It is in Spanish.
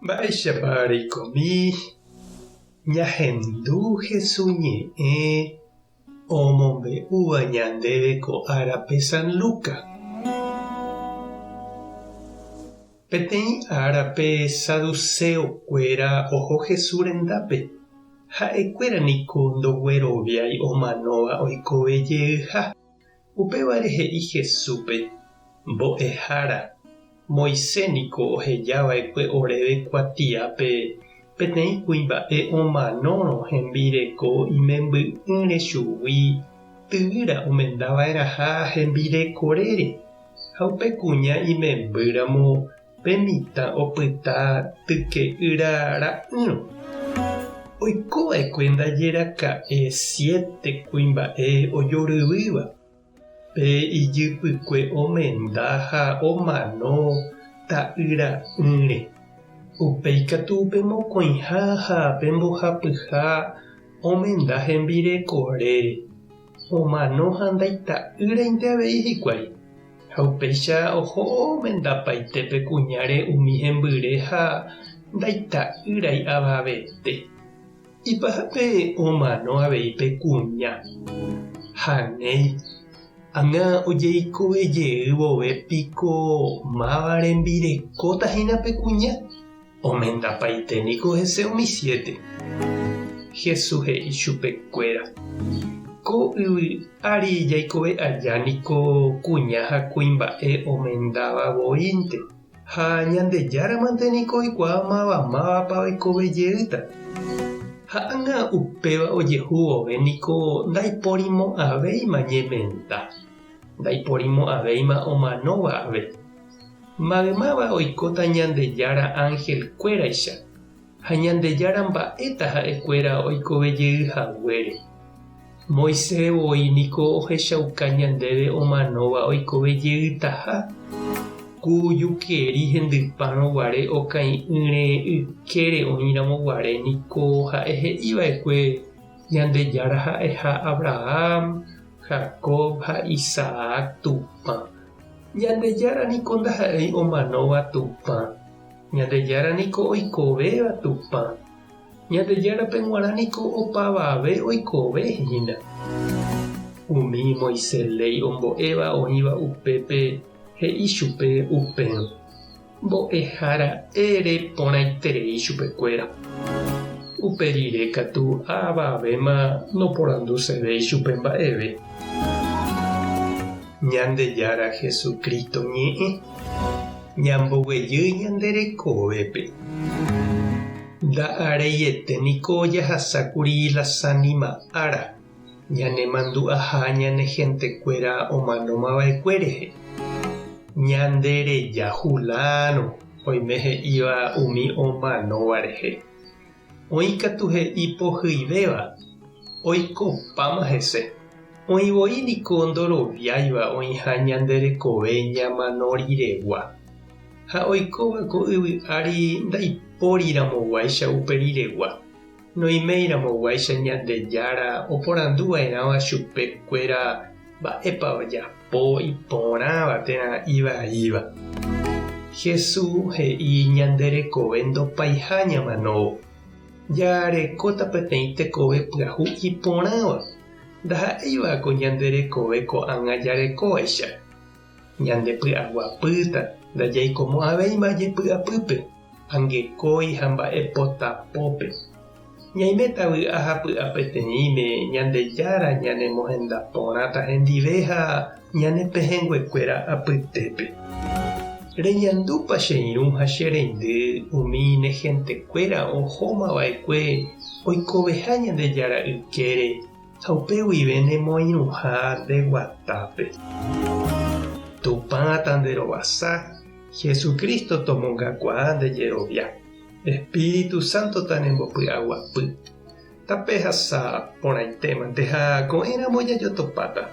Mba'éichaparikomi ñahendu Jesús ñe'ẽ omombe'úva ñandéve ko árape San Luca. Peteĩ árape saduceokuéra oho Jesús rendápe. Ha'ekuéra niko ndogueroviái omanóva oikove jeyha. Upévare he'i Jesúspe: mbo'ehára. Moisés niko ohejava'ekue oréve kuatiápe peteĩ kuimba'e omanórõ hembireko imemby'ỹre chugui tyvýra omendava'erãha hembirekorére. Ha upe kuña imembýramo pe mitã opyta tyke'yrara'ỹrõ. Oikova'ekue ndajeraka'e 7 kuimba'e ojoryvýva. Pe ijypykue omenda ha omano ta'yra'ỹre. Upéi katu pe mokõiha ha pe mbohapyha omenda hembirekorére. Omano ha ndaita'ýrainte avei hikuái. Ha upéicha oho omendapaite pe kuñáre umi hembyre ha ndaita'ýrai avavete. Ipahápe omano avei pe kuña. Hanéi ãngã ojeikovejey vove piko máva rembirekótahína pe kuña. Omendapaite niko hese umi 7. Jesús he'i chupekuéra: ko yvy ári jaikove aja niko kuña ha kuimba'e omendavavoínte. Ha ñandejárãmante niko oikuaa mávapa oikovejeýta. Ha ãngã upéva ojehu vove niko ndaipórimo'ãvéima ñemenda. Ndaipórimo'ãvéima omanóva ave. Maymáva oikóta ñandejára ángelkuéraicha. Ha ñandejára mba'éta ha'ekuéra oikovejeyhaguére. Moisés voi niko ohechauka ñandéve omanóva oikovejeýtaha. Kujukeri hendypárõguare oka'ĩ'ỹre ykére oĩrãmoguare niko ha'e he'íva'ekue ñandejára ha'eha Abraham, Jacob ha Isaac tupã. Ñandejára niko ndaha'éi omanóva tupã. Ñandejára niko oikovéva tupã. Ñandejára pe g̃uarã niko opavave oikovehína. Umi Moisés ley ombo'éva oĩva upépe he'i chupe upérõ: mbo'ehára ere porãiterei chupekuéra. Upe rire katu avavéma noporandusevei chupe mba'eve. Ñandejára Jesukristo ñe'ẽ ñamboguejýi ñanderekovépe. Nda'areiete niko ojahasákuri lasánima ára ñanemandu'aha ñanehentekuéra omanomava'ekuérehe. Ñandereja Hulano oime he'íva umi omanóva rehe. Oikatu he'i pohỹivéva: oikopáma hese. Oĩvoi niko ndoroviáiva oĩha ñanderekove ñamanoriregua. Ha oikóva ko yvy ári ndaipórirãmoguáicha upe riregua. Noimérãmoguáicha ñandejára oporanduva'erãva chupekuéra mba'épa ojapo iporãva térã ivaíva. Jesús he'i ñanderekove ndopaiha ñamanóvo. Jarekóta peteĩ tekove pyahu iporãva. Ndaha'éivako ñanderekove ko'ág̃a jarekovaicha. Ñandepy'aguapýta ndajaikomo'ãvéima jepy'apýpe, angekói ha mba'epotapópe. Ñaiméta vy'a hapy'a peteĩme ñandejára ñanemohendaporãta hendive ha ñanepehẽnguekuéra apytépe. Reñandúpa che irũ ha che reindy umi nehentekuéra ohómava'ekue oikoveha ñandejára ykére ha upe guive nemoirũha ndeguatápe. Tupãta nderovasa, Jesucristo tomongakuaa ndejerovia. Espíritu Santo tanembopy'aguapy. Tape hasa porãitémante ha ko'ẽramo jajotopáta.